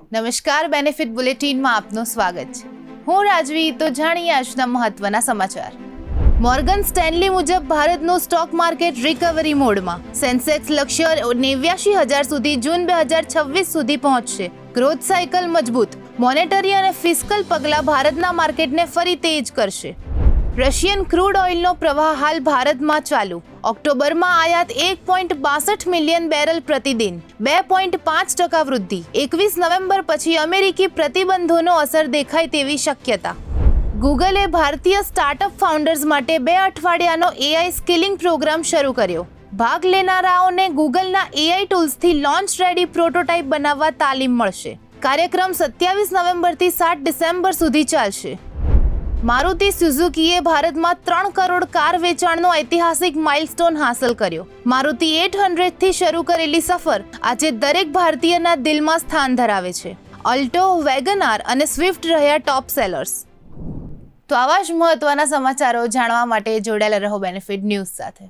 નમસ્કાર, બેનિફિટ બુલેટિનમાં આપનું સ્વાગત છે. હું રાજવી. તો જાણીએ આજના મહત્વના સમાચાર. મોર્ગન સ્ટેનલી મુજબ ભારતનું સ્ટોક માર્કેટ રિકવરી મોડમાં. સેન્સેક્સ લક્ષ્ય 89,000 સુધી જૂન 2026 સુધી પહોંચશે. ગ્રોથ સાયકલ મજબૂત. મોનેટરી અને ફિસ્કલ પગલાં ભારતના માર્કેટને ફરી તેજ કરશે. રશિયન ક્રૂડ ઓઇલનો પ્રવાહ હાલ ભારતમાં ચાલુ. ઓક્ટોબરમાં આયાત 1.62 મિલિયન બેરલ પ્રતિદિન, 2.5% વૃદ્ધિ. 21 નવેમ્બર પછી અમેરિકી પ્રતિબંધોનો અસર દેખાય તેવી શક્યતા. ગૂગલે ભારતીય સ્ટાર્ટઅપ ફાઉન્ડર્સ માટે 2 અઠવાડિયાનો એઆઈ સ્કિલિંગ પ્રોગ્રામ શરૂ કર્યો. ભાગ લેનારાઓને ગૂગલના એઆઈ ટૂલ્સથી લોન્ચ રેડી પ્રોટોટાઇપ બનાવવા તાલીમ મળશે. કાર્યક્રમ 27 નવેમ્બરથી 7 ડિસેમ્બર સુધી ચાલશે. મારુતિ સુઝુકીએ ભારતમાં 3 કરોડ કાર વેચાણનો ઐતિહાસિક માઇલસ્ટોન હાંસલ કર્યો. મારુતિ 800થી શરૂ કરેલી સફર આજે દરેક ભારતીયના દિલમાં સ્થાન ધરાવે છે. અલ્ટો, વેગનાર અને સ્વિફ્ટ રહ્યા ટોપ સેલર્સ. તો આવા જ મહત્વના સમાચારો જાણવા માટે જોડાયેલા રહો બેનિફિટ ન્યૂઝ સાથે.